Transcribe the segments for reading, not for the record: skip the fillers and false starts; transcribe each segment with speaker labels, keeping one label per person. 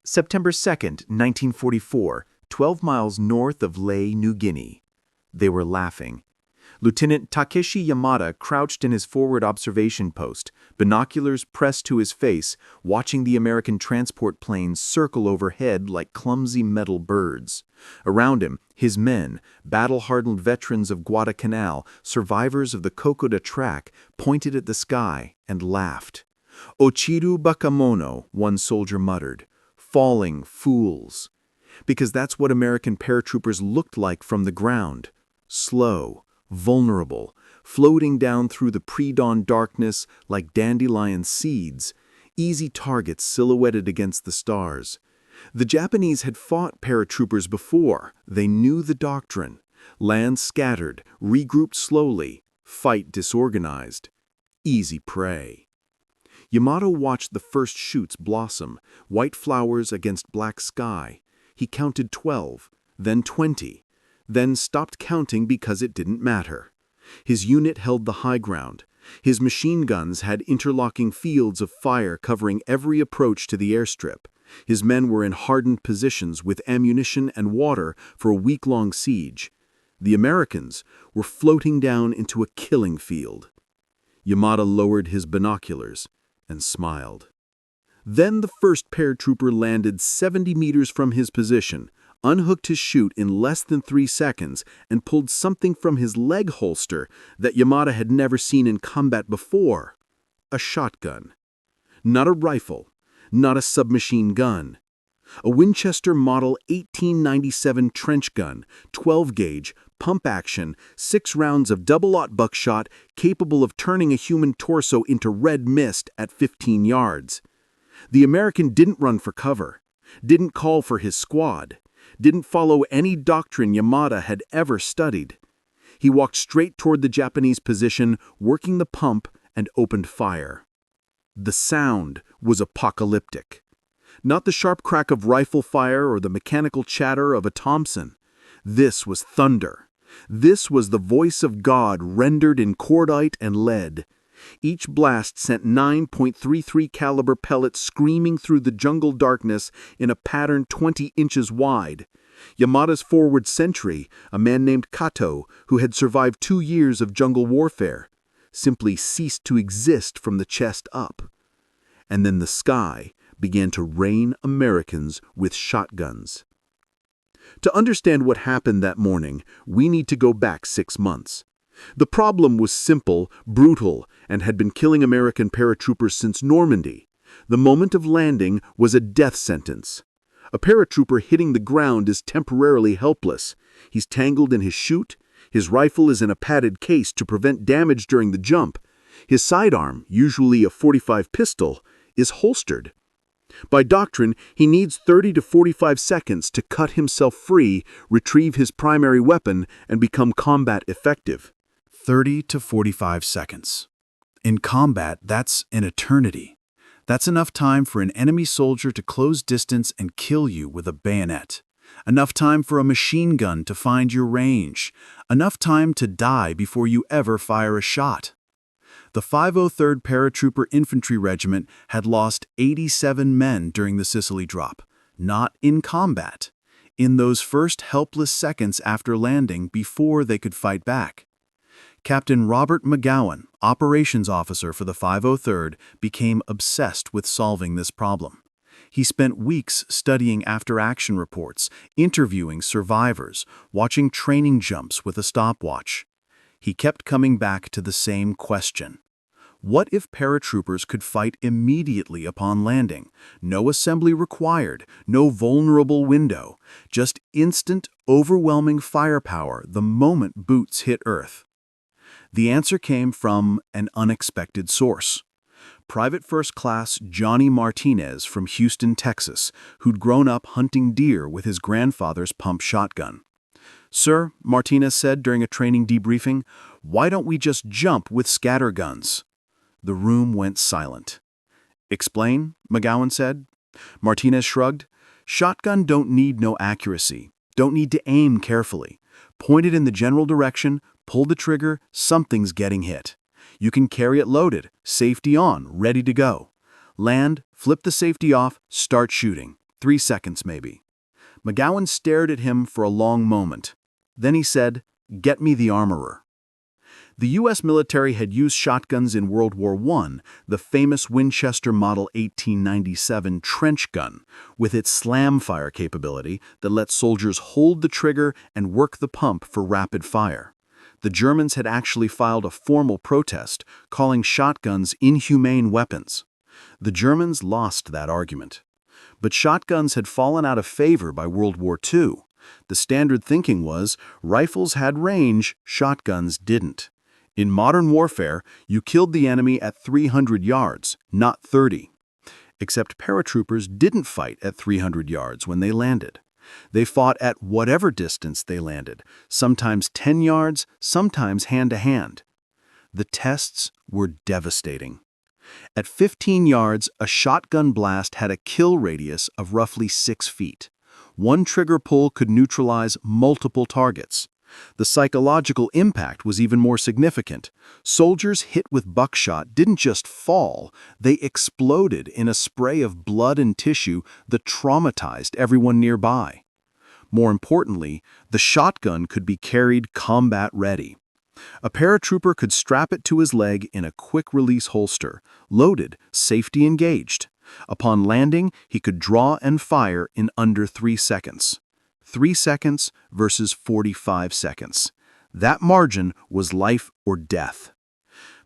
Speaker 1: September 2nd, 1944, 12 miles north of Lae, New Guinea. They were laughing. Lieutenant Takeshi Yamada crouched in his forward observation post, binoculars pressed to his face, watching the American transport planes circle overhead like clumsy metal birds. Around him, his men, battle-hardened veterans of Guadalcanal, survivors of the Kokoda track, pointed at the sky and laughed. "Ochiru bakamono," one soldier muttered. "Falling fools." Because that's what American paratroopers looked like from the ground. Slow, vulnerable, floating down through the pre-dawn darkness like dandelion seeds, easy targets silhouetted against the stars. The Japanese had fought paratroopers before. They knew the doctrine. Land scattered, regrouped slowly, fight disorganized. Easy prey. Yamato watched the first shoots blossom, white flowers against black sky. He counted 12, then 20, then stopped counting because it didn't matter. His unit held the high ground. His machine guns had interlocking fields of fire covering every approach to the airstrip. His men were in hardened positions with ammunition and water for a week-long siege. The Americans were floating down into a killing field. Yamada lowered his binoculars and smiled. Then the first paratrooper landed 70 meters from his position, unhooked his chute in less than 3 seconds, and pulled something from his leg holster that Yamada had never seen in combat before. A shotgun. Not a rifle, not a submachine gun. A Winchester Model 1897 trench gun, 12-gauge, pump action, 6 rounds of double-aught buckshot capable of turning a human torso into red mist at 15 yards. The American didn't run for cover, didn't call for his squad, didn't follow any doctrine Yamada had ever studied. He walked straight toward the Japanese position, working the pump, and opened fire. The sound was apocalyptic. Not the sharp crack of rifle fire or the mechanical chatter of a Thompson. This was thunder. This was the voice of God rendered in cordite and lead. Each blast sent 9.33 caliber pellets screaming through the jungle darkness in a pattern 20 inches wide. Yamada's forward sentry, a man named Kato, who had survived 2 years of jungle warfare, simply ceased to exist from the chest up. And then the sky began to rain Americans with shotguns. To understand what happened that morning, we need to go back 6 months. The problem was simple, brutal, and had been killing American paratroopers since Normandy. The moment of landing was a death sentence. A paratrooper hitting the ground is temporarily helpless. He's tangled in his chute. His rifle is in a padded case to prevent damage during the jump. His sidearm, usually a .45 pistol, is holstered. By doctrine, he needs 30 to 45 seconds to cut himself free, retrieve his primary weapon, and become combat effective. 30 to 45 seconds. In combat, that's an eternity. That's enough time for an enemy soldier to close distance and kill you with a bayonet. Enough time for a machine gun to find your range. Enough time to die before you ever fire a shot. The 503rd Paratrooper Infantry Regiment had lost 87 men during the Sicily drop, not in combat, in those first helpless seconds after landing before they could fight back. Captain Robert McGowan, operations officer for the 503rd, became obsessed with solving this problem. He spent weeks studying after-action reports, interviewing survivors, watching training jumps with a stopwatch. He kept coming back to the same question. What if paratroopers could fight immediately upon landing? No assembly required, no vulnerable window, just instant, overwhelming firepower the moment boots hit Earth. The answer came from an unexpected source. Private First Class Johnny Martinez from Houston, Texas, who'd grown up hunting deer with his grandfather's pump shotgun. "Sir," Martinez said during a training debriefing, "why don't we just jump with scatter guns?" The room went silent. "Explain," McGowan said. Martinez shrugged. "Shotgun don't need no accuracy, don't need to aim carefully. Point it in the general direction, pull the trigger, something's getting hit. You can carry it loaded, safety on, ready to go. Land, flip the safety off, start shooting. 3 seconds, maybe. McGowan stared at him for a long moment. Then he said, "Get me the armorer." The U.S. military had used shotguns in World War I, the famous Winchester Model 1897 trench gun, with its slam-fire capability that let soldiers hold the trigger and work the pump for rapid fire. The Germans had actually filed a formal protest, calling shotguns inhumane weapons. The Germans lost that argument. But shotguns had fallen out of favor by World War II. The standard thinking was, rifles had range, shotguns didn't. In modern warfare, you killed the enemy at 300 yards, not 30. Except paratroopers didn't fight at 300 yards when they landed. They fought at whatever distance they landed, sometimes 10 yards, sometimes hand-to-hand. The tests were devastating. At 15 yards, a shotgun blast had a kill radius of roughly 6 feet. One trigger pull could neutralize multiple targets. The psychological impact was even more significant. Soldiers hit with buckshot didn't just fall, they exploded in a spray of blood and tissue that traumatized everyone nearby. More importantly, the shotgun could be carried combat-ready. A paratrooper could strap it to his leg in a quick-release holster, loaded, safety engaged. Upon landing, he could draw and fire in under 3 seconds. 3 seconds versus 45 seconds. That margin was life or death.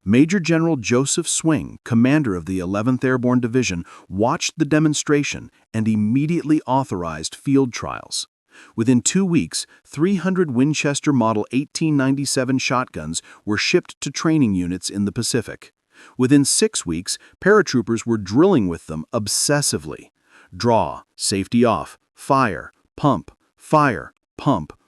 Speaker 1: Major General Joseph Swing, commander of the 11th Airborne Division, watched the demonstration and immediately authorized field trials. Within 2 weeks, 300 Winchester Model 1897 shotguns were shipped to training units in the Pacific. Within 6 weeks, paratroopers were drilling with them obsessively. Draw, safety off, fire, pump,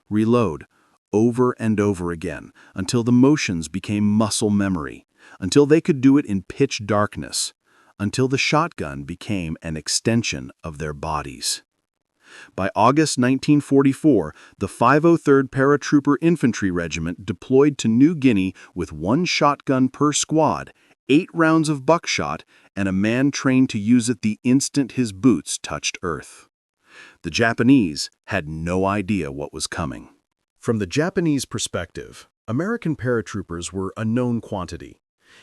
Speaker 1: reload, over and over again, until the motions became muscle memory, until they could do it in pitch darkness, until the shotgun became an extension of their bodies. By August 1944, the 503rd Paratrooper Infantry Regiment deployed to New Guinea with 1 shotgun per squad, 8 rounds of buckshot, and a man trained to use it the instant his boots touched earth. The Japanese had no idea what was coming. From the Japanese perspective, American paratroopers were a known quantity.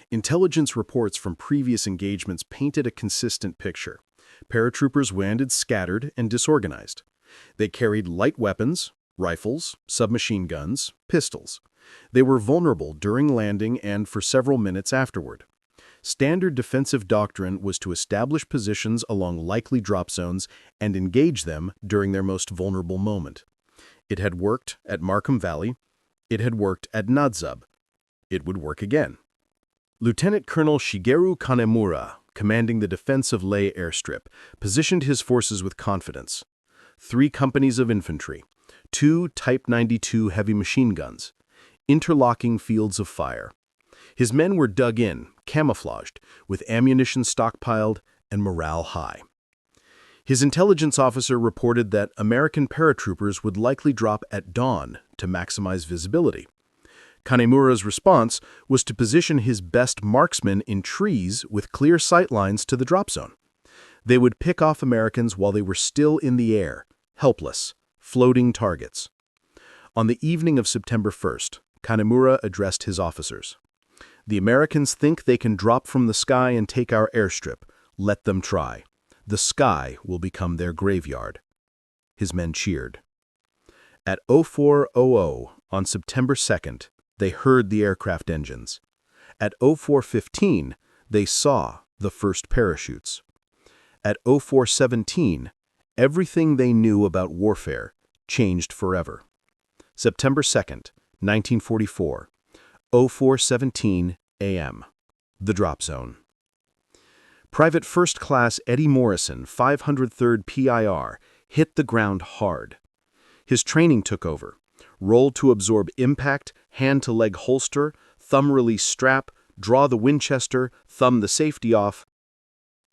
Speaker 1: Intelligence reports from previous engagements painted a consistent picture. Paratroopers landed scattered and disorganized. They carried light weapons, rifles, submachine guns, pistols. They were vulnerable during landing and for several minutes afterward. Standard defensive doctrine was to establish positions along likely drop zones and engage them during their most vulnerable moment. It had worked at Markham Valley. It had worked at Nadzub. It would work again. Lieutenant Colonel Shigeru Kanemura, commanding the defense of Leh airstrip, positioned his forces with confidence. 3 companies of infantry, 2 Type 92 heavy machine guns, interlocking fields of fire. His men were dug in, camouflaged, with ammunition stockpiled and morale high. His intelligence officer reported that American paratroopers would likely drop at dawn to maximize visibility. Kanemura's response was to position his best marksmen in trees with clear sight lines to the drop zone. They would pick off Americans while they were still in the air, helpless, floating targets. On the evening of September 1st, Kanemura addressed his officers. "The Americans think they can drop from the sky and take our airstrip. Let them try. The sky will become their graveyard." His men cheered. At 04:00 on September 2nd, they heard the aircraft engines. At 04:15, they saw the first parachutes. At 04:17, everything they knew about warfare changed forever. September 2nd, 1944, 04:17 a.m. The drop zone. Private First Class Eddie Morrison, 503rd PIR, hit the ground hard. His training took over. Roll to absorb impact, hand-to-leg holster, thumb-release strap, draw the Winchester, thumb the safety off.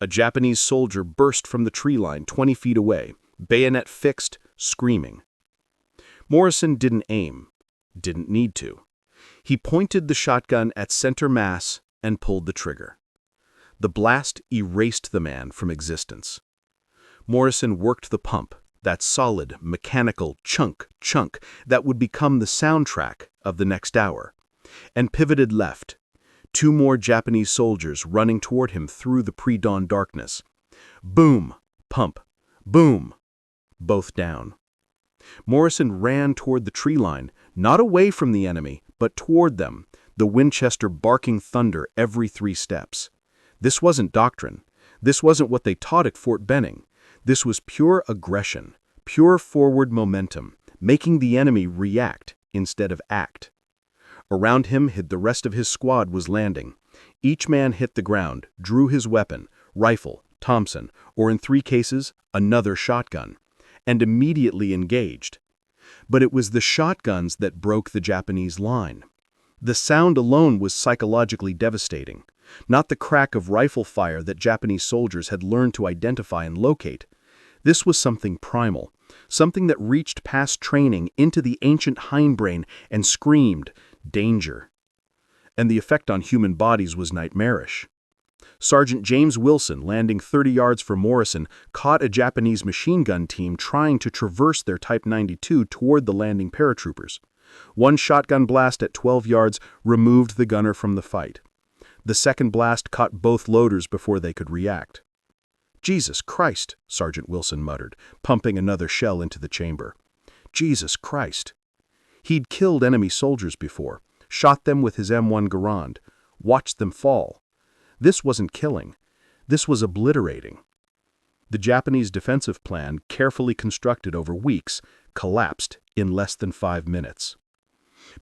Speaker 1: A Japanese soldier burst from the tree line 20 feet away, bayonet fixed, screaming. Morrison didn't aim, didn't need to. He pointed the shotgun at center mass and pulled the trigger. The blast erased the man from existence.
Speaker 2: Morrison worked the pump, that solid, mechanical chunk that would become the soundtrack of the next hour, and pivoted left. 2 more Japanese soldiers running toward him through the pre-dawn darkness. Boom! Pump. Boom! Both down. Morrison ran toward the tree line, not away from the enemy, but toward them, the Winchester barking thunder every 3 steps. This wasn't doctrine. This wasn't what they taught at Fort Benning. This was pure aggression, pure forward momentum, making the enemy react instead of act. Around him the rest of his squad was landing. Each man hit the ground, drew his weapon, rifle, Thompson, or in 3 cases, another shotgun, and immediately engaged. But it was the shotguns that broke the Japanese line. The sound alone was psychologically devastating, not the crack of rifle fire that Japanese soldiers had learned to identify and locate. This was something primal, something that reached past training into the ancient hindbrain and screamed, danger. And the effect on human bodies was nightmarish. Sergeant James Wilson, landing 30 yards from Morrison, caught a Japanese machine gun team trying to traverse their Type 92 toward the landing paratroopers. One shotgun blast at 12 yards removed the gunner from the fight. The second blast caught both loaders before they could react. "Jesus Christ," Sergeant Wilson muttered, pumping another shell into the chamber. Jesus Christ. He'd killed enemy soldiers before, shot them with his M1 Garand, watched them fall. This wasn't killing. This was obliterating. The Japanese defensive plan, carefully constructed over weeks, collapsed in less than 5 minutes.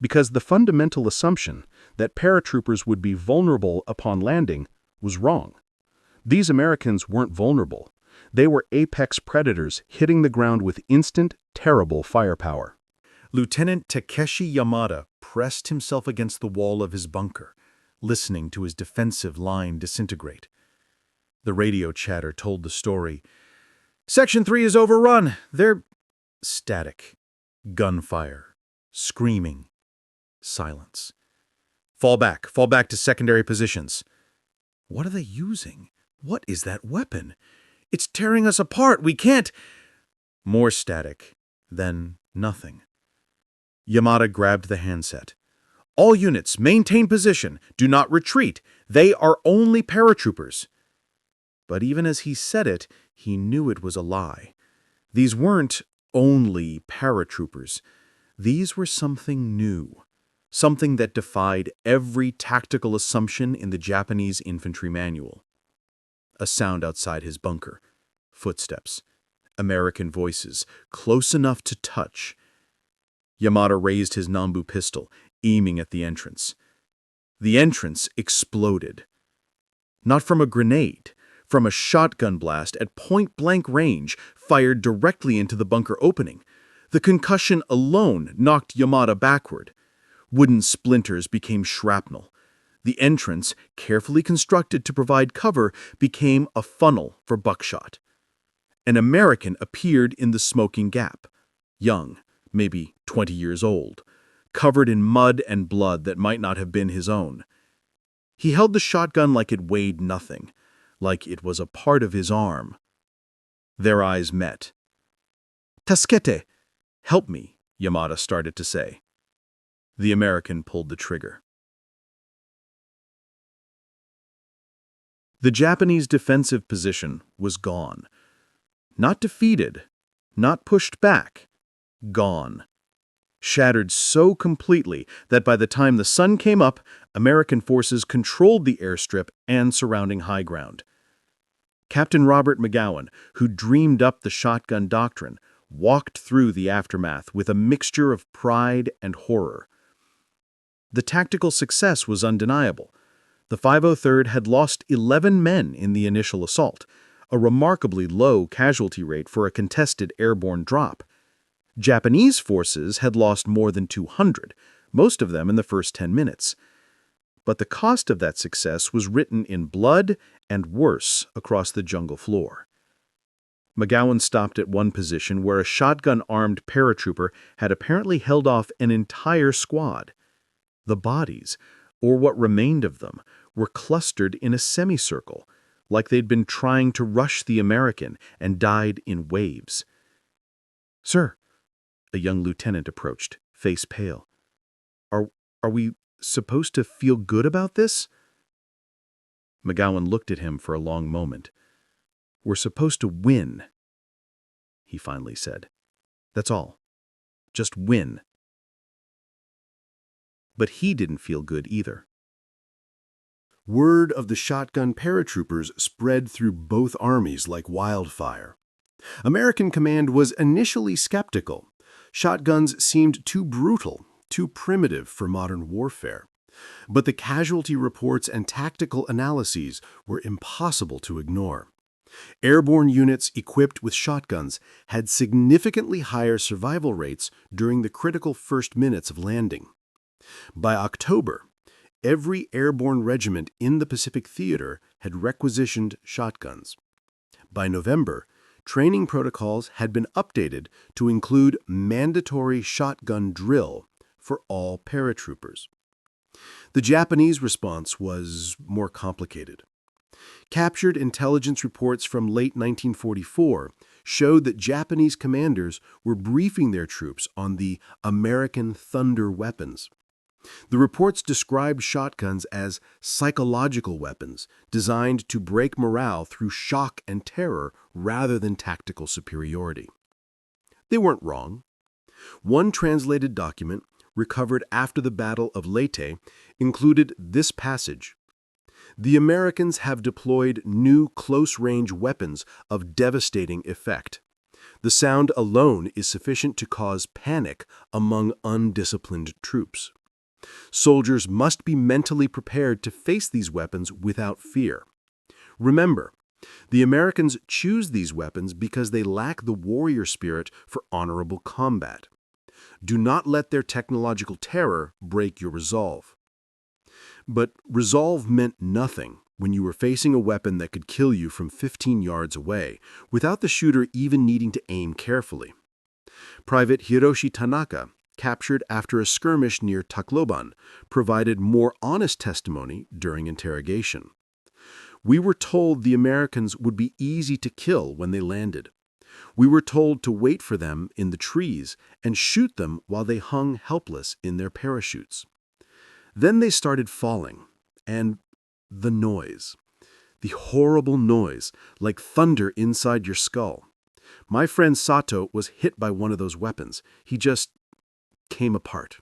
Speaker 2: Because the fundamental assumption that paratroopers would be vulnerable upon landing was wrong. These Americans weren't vulnerable. They were apex predators hitting the ground with instant, terrible firepower.
Speaker 1: Lieutenant Takeshi Yamada pressed himself against the wall of his bunker, listening to his defensive line disintegrate. The radio chatter told the story. "Section 3 is overrun. They're..." Static. Gunfire. Screaming. Silence. Fall back to secondary positions." "What are they using? What is that weapon? It's tearing us apart. We can't..." More static. Then nothing. Yamada grabbed the handset. "All units, maintain position. Do not retreat. They are only paratroopers." But even as he said it, he knew it was a lie. These weren't only paratroopers. These were something new. Something that defied every tactical assumption in the Japanese infantry manual. A sound outside his bunker. Footsteps. American voices, close enough to touch. Yamada raised his Nambu pistol, aiming at the entrance. The entrance exploded. Not from a grenade, from a shotgun blast at point-blank range, fired directly into the bunker opening. The concussion alone knocked Yamada backward. Wooden splinters became shrapnel. The entrance, carefully constructed to provide cover, became a funnel for buckshot. An American appeared in the smoking gap. Young, maybe 20 years old, covered in mud and blood that might not have been his own. He held the shotgun like it weighed nothing, like it was a part of his arm. Their eyes met. "Tasukete! Help me," Yamada started to say. The American pulled the trigger. The Japanese defensive position was gone. Not defeated, not pushed back. Gone. Shattered so completely that by the time the sun came up, American forces controlled the airstrip and surrounding high ground. Captain Robert McGowan, who dreamed up the shotgun doctrine, walked through the aftermath with a mixture of pride and horror. The tactical success was undeniable. The 503rd had lost 11 men in the initial assault, a remarkably low casualty rate for a contested airborne drop. Japanese forces had lost more than 200, most of them in the first 10 minutes. But the cost of that success was written in blood and worse across the jungle floor. McGowan stopped at one position where a shotgun-armed paratrooper had apparently held off an entire squad. The bodies, or what remained of them, were clustered in a semicircle,
Speaker 2: like they'd been trying to rush the American and died in waves. "Sir," a young lieutenant approached, face pale. Are we supposed to feel good about this?" McGowan looked at him for a long moment. "We're supposed to win," he finally said. "That's all. Just win." But he didn't feel good either.
Speaker 3: Word of the shotgun paratroopers spread through both armies like wildfire. American command was initially skeptical. Shotguns seemed too brutal, too primitive for modern warfare. But the casualty reports and tactical analyses were impossible to ignore. Airborne units equipped with shotguns had significantly higher survival rates during the critical first minutes of landing. By October, every airborne regiment in the Pacific Theater had requisitioned shotguns. By November, training protocols had been updated to include mandatory shotgun drill for all paratroopers. The Japanese response was more complicated. Captured intelligence reports from late 1944 showed that Japanese commanders were briefing their troops on the American Thunder weapons. The reports described shotguns as psychological weapons designed to break morale through shock and terror rather than tactical superiority. They weren't wrong. One translated document, recovered after the Battle of Leyte, included this passage: "The Americans have deployed new close-range weapons of devastating effect. The sound alone is sufficient to cause panic among undisciplined troops. Soldiers must be mentally prepared to face these weapons without fear. Remember, the Americans choose these weapons because they lack the warrior spirit for honorable combat. Do not let their technological terror break your resolve." But resolve meant nothing when you were facing a weapon that could kill you from 15 yards away, without the shooter even needing to aim carefully. Private Hiroshi Tanaka, captured after a skirmish near Tacloban, provided more honest testimony during interrogation. "We were told the Americans would be easy to kill when they landed. We were told to wait for them in the trees and shoot them while they hung helpless in their parachutes. Then they started falling, and the noise. The horrible noise, like thunder inside your skull. My friend Sato was hit by one of those weapons. He just came apart.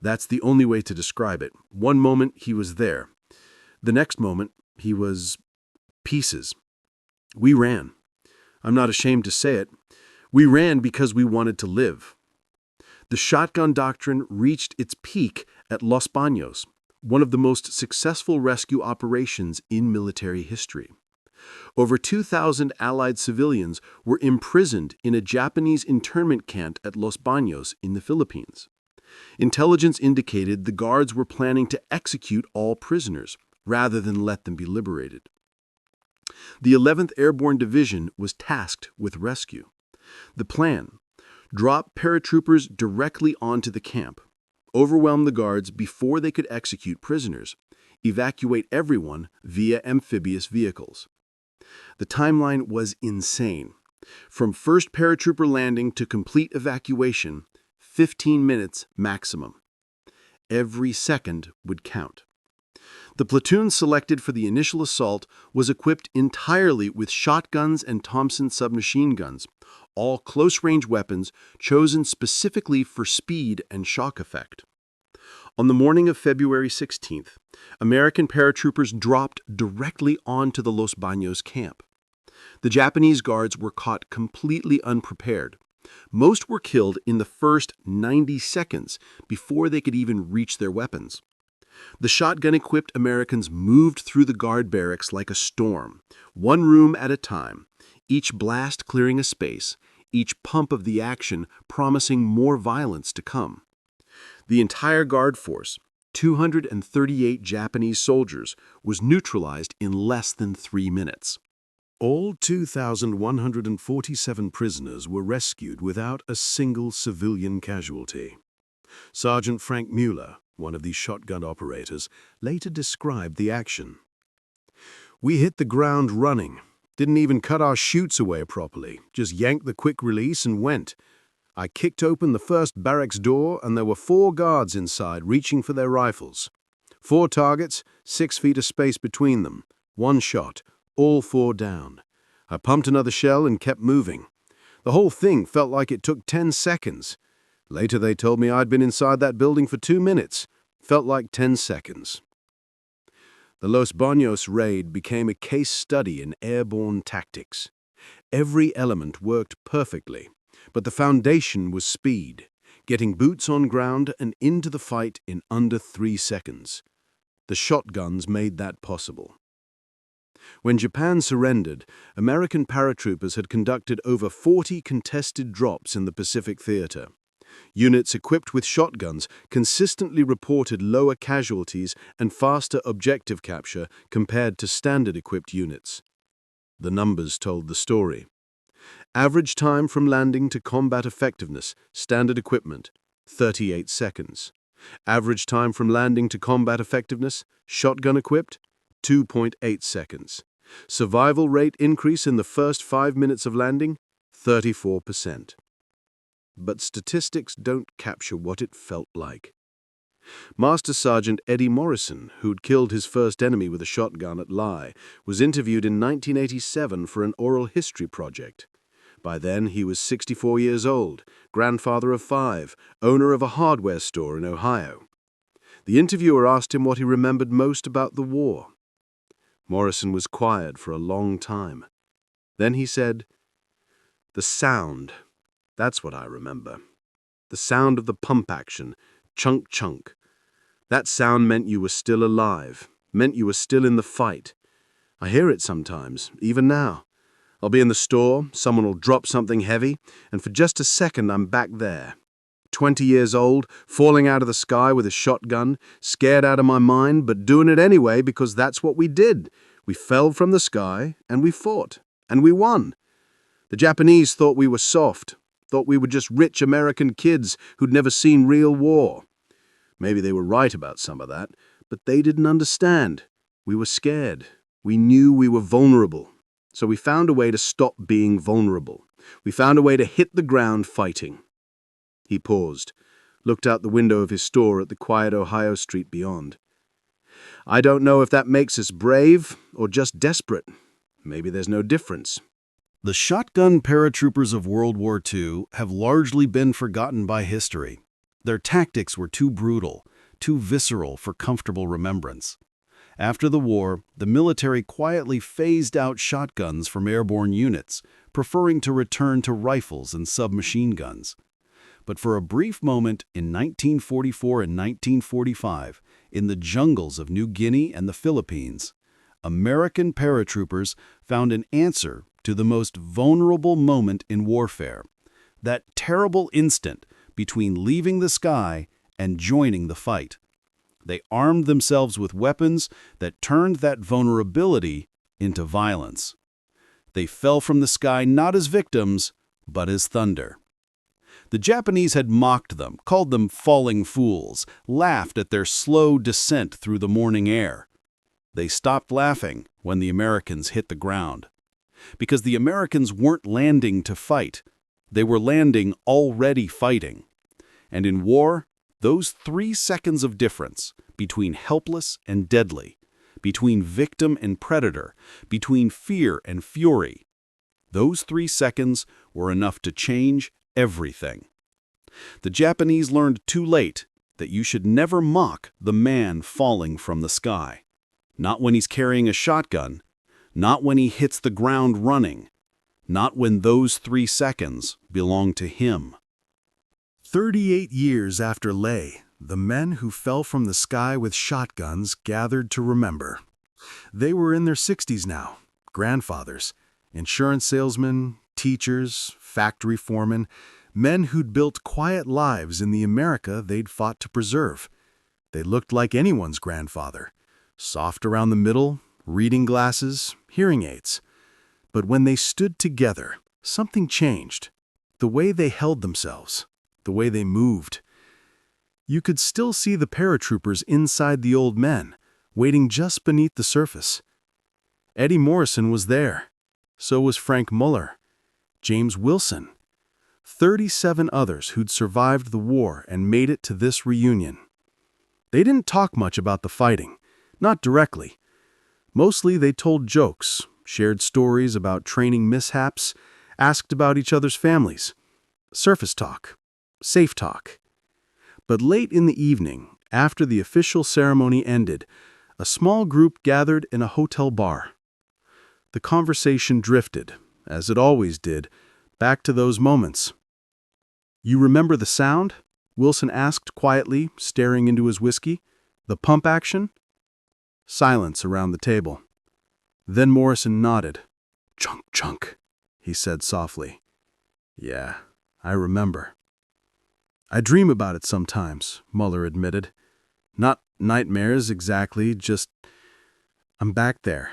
Speaker 3: That's the only way to describe it. One moment he was there. The next moment he was pieces. We ran. I'm not ashamed to say it. We ran because we wanted to live." The shotgun doctrine reached its peak at Los Baños, one of the most successful rescue operations in military history. Over 2,000 Allied civilians were imprisoned in a Japanese internment camp at Los Baños in the Philippines. Intelligence indicated the guards were planning to execute all prisoners, rather than let them be liberated. The 11th Airborne Division was tasked with rescue. The plan: drop paratroopers directly onto the camp, overwhelm the guards before they could execute prisoners, evacuate everyone via amphibious vehicles. The timeline was insane. From first paratrooper landing to complete evacuation, 15 minutes maximum. Every second would count. The platoon selected for the initial assault was equipped entirely with shotguns and Thompson submachine guns, all close-range weapons chosen specifically for speed and shock effect. On the morning of February 16th, American paratroopers dropped directly onto the Los Baños camp. The Japanese guards were caught completely unprepared. Most were killed in the first 90 seconds before they could even reach their weapons. The shotgun-equipped Americans moved through the guard barracks like a storm, one room at a time, each blast clearing a space, each pump of the action promising more violence to come. The entire guard force, 238 Japanese soldiers, was neutralized in less than 3 minutes.
Speaker 4: All 2,147 prisoners were rescued without a single civilian casualty. Sergeant Frank Mueller, one of these shotgun operators, later described the action. We hit the ground running. Didn't even cut our chutes away properly, just yanked the quick release and went. I kicked open the first barracks door and there were 4 guards inside reaching for their rifles. 4 targets, 6 feet of space between them. 1 shot, all 4 down. I pumped another shell and kept moving. The whole thing felt like it took 10 seconds. Later they told me I'd been inside that building for 2 minutes. Felt like 10 seconds. The Los Baños raid became a case study in airborne tactics. Every element worked perfectly, but the foundation was speed, getting boots on ground and into the fight in under 3 seconds. The shotguns made that possible. When Japan surrendered, American paratroopers had conducted over 40 contested drops in the Pacific Theater. Units equipped with shotguns consistently reported lower casualties and faster objective capture compared to standard-equipped units. The numbers told the story. Average time from landing to combat effectiveness, standard equipment, 38 seconds. Average time from landing to combat effectiveness, shotgun-equipped, 2.8 seconds. Survival rate increase in the first 5 minutes of landing, 34%. But statistics don't capture what it felt like. Master Sergeant Eddie Morrison, who'd killed his first enemy with a shotgun at Lye, was interviewed in 1987 for an oral history project. By then, he was 64 years old, grandfather of 5, owner of a hardware store in Ohio. The interviewer asked him what he remembered most about the war. Morrison was quiet for a long time. Then he said, "The sound, that's what I remember. The sound of the pump action, chunk chunk. That sound meant you were still alive, meant you were still in the fight. I hear it sometimes, even now. I'll be in the store, someone will drop something heavy, and for just a second I'm back there. 20 years old, falling out of the sky with a shotgun, scared out of my mind, but doing it anyway because that's what we did. We fell from the sky, and we fought, and we won. The Japanese thought we were soft, thought we were just rich American kids who'd never seen real war. Maybe they were right about some of that, but they didn't understand. We were scared. We knew we were vulnerable. So we found a way to stop being vulnerable. We found a way to hit the ground fighting." He paused, looked out the window of his store at the quiet Ohio street beyond. "I don't know if that makes us brave or just desperate. Maybe there's no difference."
Speaker 3: The shotgun paratroopers of World War II have largely been forgotten by history. Their tactics were too brutal, too visceral for comfortable remembrance. After the war, the military quietly phased out shotguns from airborne units, preferring to return to rifles and submachine guns. But for a brief moment in 1944 and 1945, in the jungles of New Guinea and the Philippines, American paratroopers found an answer to the most vulnerable moment in warfare, that terrible instant between leaving the sky and joining the fight. They armed themselves with weapons that turned that vulnerability into violence. They fell from the sky not as victims, but as thunder. The Japanese had mocked them, called them falling fools, laughed at their slow descent through the morning air. They stopped laughing when the Americans hit the ground. Because the Americans weren't landing to fight. They were landing already fighting. And in war, those 3 seconds of difference between helpless and deadly, between victim and predator, between fear and fury, those 3 seconds were enough to change everything. The Japanese learned too late that you should never mock the man falling from the sky. Not when he's carrying a shotgun, not when he hits the ground running, not when those 3 seconds belong to him. 38 years after Leh, the men who fell from the sky with shotguns gathered to remember. They were in their 60s now, grandfathers, insurance salesmen, teachers, factory foremen, men who'd built quiet lives in the America they'd fought to preserve. They looked like anyone's grandfather, soft around the middle, reading glasses, hearing aids. But when they stood together, something changed. The way they held themselves, the way they moved. You could still see the paratroopers inside the old men, waiting just beneath the surface.
Speaker 4: Eddie Morrison was there. So was Frank Muller, James Wilson, 37 others who'd survived the war and made it to this reunion. They didn't talk much about the fighting, not directly. Mostly they told jokes, shared stories about training mishaps, asked about each other's families. Surface talk, safe talk. But late in the evening, after the official ceremony ended, a small group gathered in a hotel bar. The conversation drifted, as it always did, back to those moments. "You remember the sound?" Wilson asked quietly, staring into his whiskey. "The pump action?" Silence around the table. Then Morrison nodded. "Chunk, chunk," he said softly. "Yeah, I remember." "I dream about it sometimes," Muller admitted. "Not nightmares exactly, just I'm back there,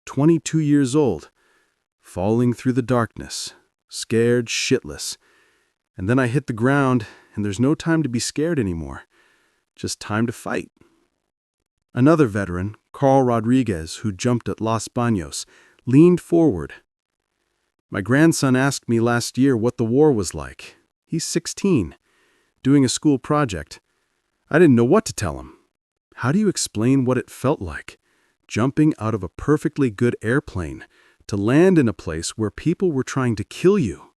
Speaker 4: 22 years old, falling through the darkness, scared shitless. And then I hit the ground, and there's no time to be scared anymore, just time to fight." Another veteran, Carl Rodriguez, who jumped at Los Baños, leaned forward. "My grandson asked me last year what the war was like. He's 16, doing a school project. I didn't know what to tell him. How do you explain what it felt like, jumping out of a perfectly good airplane to land in a place where people were trying to kill you,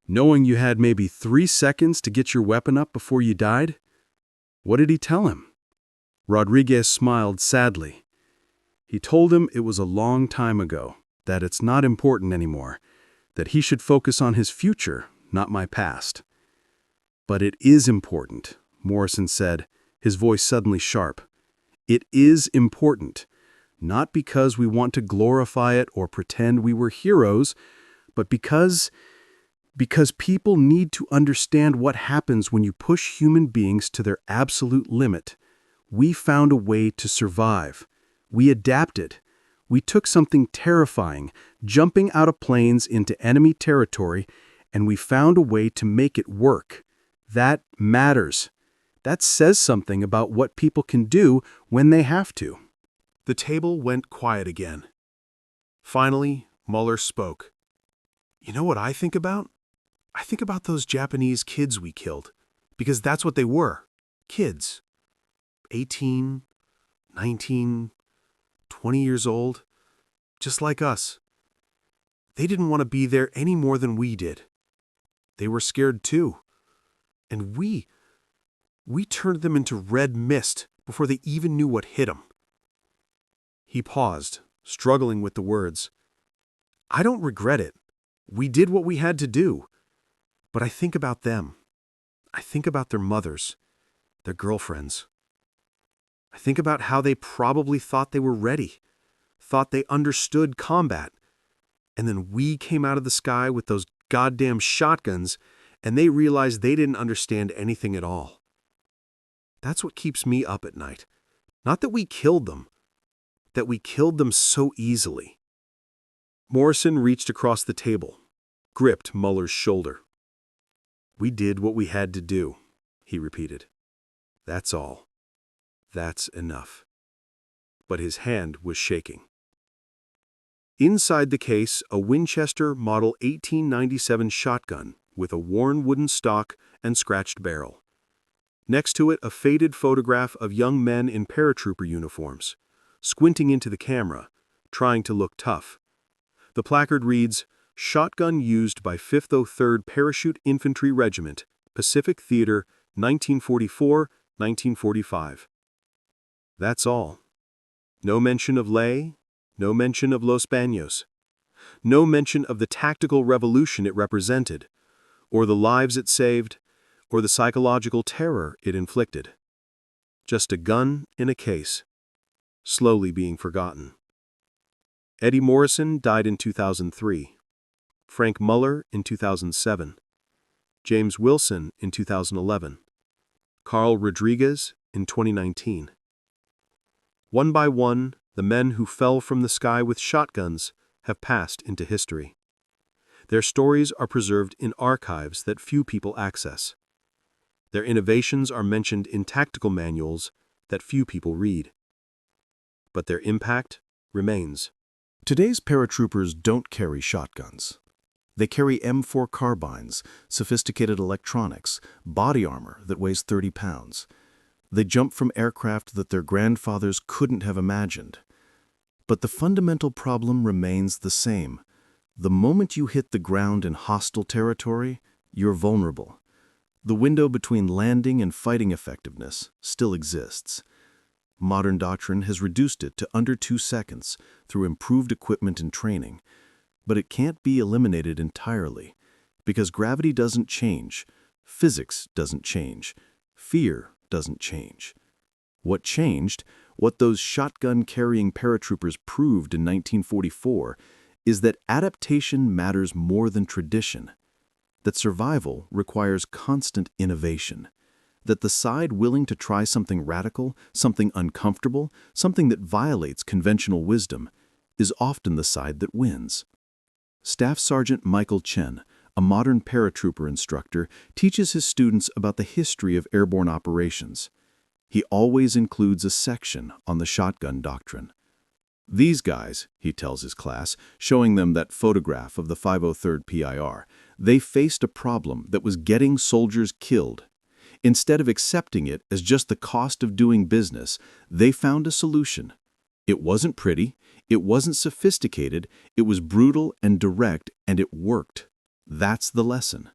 Speaker 4: knowing you had maybe 3 seconds to get your weapon up before you died?" What did he tell him? Rodriguez smiled sadly. He told him it was a long time ago, that it's not important anymore, that he should focus on his future, not my past. "But it is important," Morrison said, his voice suddenly sharp. "It is important, not because we want to glorify it or pretend we were heroes, but because people need to understand what happens when you push human beings to their absolute limit. We found a way to survive. We adapted. We took something terrifying, jumping out of planes into enemy territory, and we found a way to make it work. That matters. That says something about what people can do when they have to." The table went quiet again. Finally, Muller spoke. "You know what I think about? I think about those Japanese kids we killed, because that's what they were, kids. 18, 19, 20 years old, just like us. They didn't want to be there any more than we did. They were scared too. And we turned them into red mist before they even knew what hit them." He paused, struggling with the words. "I don't regret it. We did what we had to do. But I think about them. I think about their mothers, their girlfriends. I think about how they probably thought they were ready, thought they understood combat. And then we came out of the sky with those goddamn shotguns, and they realized they didn't understand anything at all. That's what keeps me up at night. Not that we killed them, that we killed them so easily." Morrison reached across the table, gripped Muller's shoulder. "We did what we had to do," he repeated. "That's all. That's enough." But his hand was shaking. Inside the case, a Winchester Model 1897 shotgun with a worn wooden stock and scratched barrel. Next to it, a faded photograph of young men in paratrooper uniforms, squinting into the camera, trying to look tough. The placard reads, "Shotgun used by 503rd Parachute Infantry Regiment, Pacific Theater, 1944-1945. That's all. No mention of Ley, no mention of Los Baños. No mention of the tactical revolution it represented, or the lives it saved, or the psychological terror it inflicted. Just a gun in a case, slowly being forgotten." Eddie Morrison died in 2003. Frank Muller in 2007. James Wilson in 2011. Carl Rodriguez in 2019. One by one, the men who fell from the sky with shotguns have passed into history. Their stories are preserved in archives that few people access. Their innovations are mentioned in tactical manuals that few people read. But their impact remains.
Speaker 3: Today's paratroopers don't carry shotguns. They carry M4 carbines, sophisticated electronics, body armor that weighs 30 pounds. They jump from aircraft that their grandfathers couldn't have imagined. But the fundamental problem remains the same. The moment you hit the ground in hostile territory, you're vulnerable. The window between landing and fighting effectiveness still exists. Modern doctrine has reduced it to under 2 seconds through improved equipment and training. But it can't be eliminated entirely, because gravity doesn't change, physics doesn't change, fear doesn't change. What changed, what those shotgun-carrying paratroopers proved in 1944, is that adaptation matters more than tradition, that survival requires constant innovation, that the side willing to try something radical, something uncomfortable, something that violates conventional wisdom, is often the side that wins. Staff Sergeant Michael Chen, a modern paratrooper instructor, teaches his students about the history of airborne operations. He always includes a section on the shotgun doctrine. These guys, he tells his class, showing them that photograph of the 503rd PIR, they faced a problem that was getting soldiers killed. Instead of accepting it as just the cost of doing business, they found a solution. It wasn't pretty, it wasn't sophisticated, it was brutal and direct, and it worked. That's the lesson.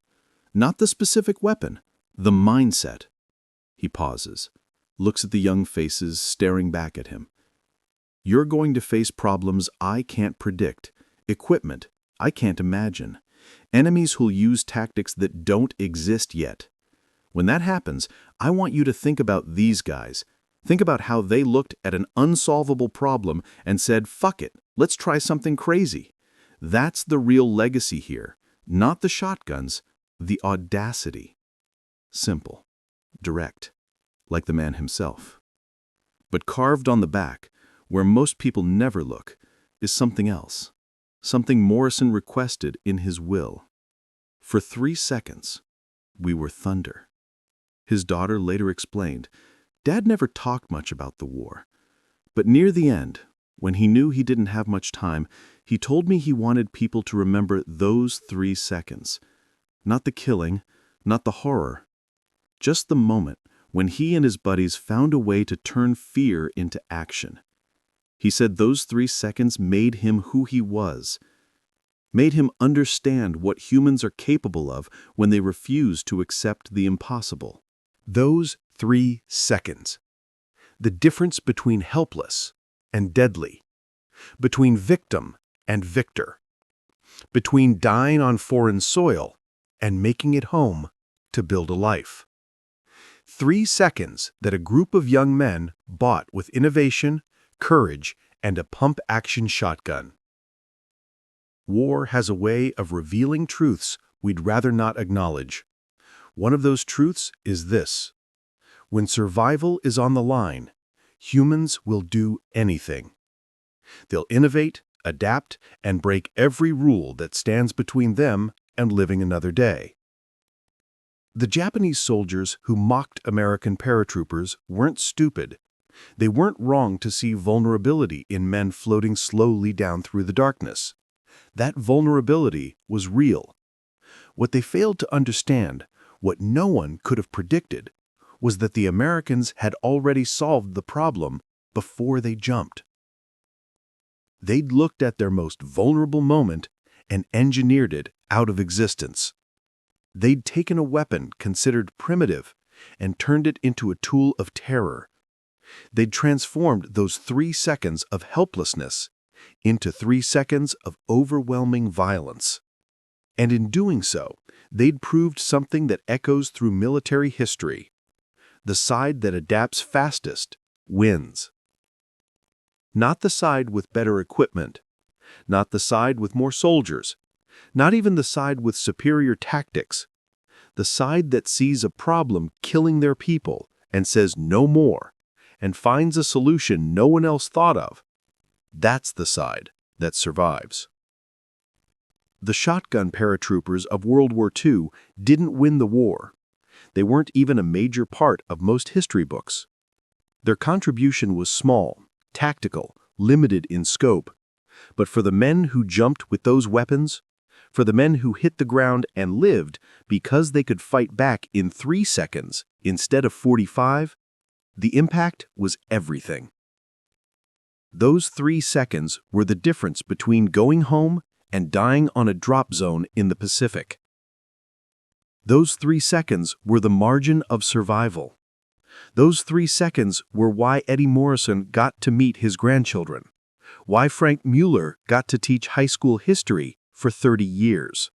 Speaker 3: Not the specific weapon, the mindset. He pauses, looks at the young faces staring back at him. You're going to face problems I can't predict, equipment I can't imagine, enemies who'll use tactics that don't exist yet. When that happens, I want you to think about these guys. Think about how they looked at an unsolvable problem and said, fuck it, let's try something crazy. That's the real legacy here, not the shotguns, the audacity. Simple, direct, like the man himself. But carved on the back, where most people never look, is something else, something Morrison requested in his will. For 3 seconds, we were thunder. His daughter later explained, Dad never talked much about the war. But near the end, when he knew he didn't have much time, he told me he wanted people to remember those 3 seconds. Not the killing, not the horror. Just the moment when he and his buddies found a way to turn fear into action. He said those 3 seconds made him who he was, made him understand what humans are capable of when they refuse to accept the impossible.
Speaker 4: Those 3 seconds. The difference between helpless and deadly, between victim and victor, between dying on foreign soil and making it home to build a life. 3 seconds that a group of young men bought with innovation, courage, and a pump-action shotgun. War has a way of revealing truths we'd rather not acknowledge. One of those truths is this: when survival is on the line, humans will do anything. They'll innovate, adapt, and break every rule that stands between them and living another day. The Japanese soldiers who mocked American paratroopers weren't stupid. They weren't wrong to see vulnerability in men floating slowly down through the darkness. That vulnerability was real. What they failed to understand, what no one could have predicted, was that the Americans had already solved the problem before they jumped. They'd looked at their most vulnerable moment and engineered it out of existence. They'd taken a weapon considered primitive and turned it into a tool of terror. They'd transformed those 3 seconds of helplessness into 3 seconds of overwhelming violence. And in doing so, they'd proved something that echoes through military history. The side that adapts fastest wins. Not the side with better equipment, not the side with more soldiers, not even the side with superior tactics. The side that sees a problem killing their people and says no more, and finds a solution no one else thought of. That's the side that survives. The shotgun paratroopers of World War II didn't win the war. They weren't even a major part of most history books. Their contribution was small, tactical, limited in scope.
Speaker 2: But for the men who jumped with those weapons, for the men who hit the ground and lived because they could fight back in 3 seconds instead of 45, the impact was everything. Those 3 seconds were the difference between going home and dying on a drop zone in the Pacific. Those 3 seconds were the margin of survival. Those 3 seconds were why Eddie Morrison got to meet his grandchildren, why Frank Mueller got to teach high school history for 30 years.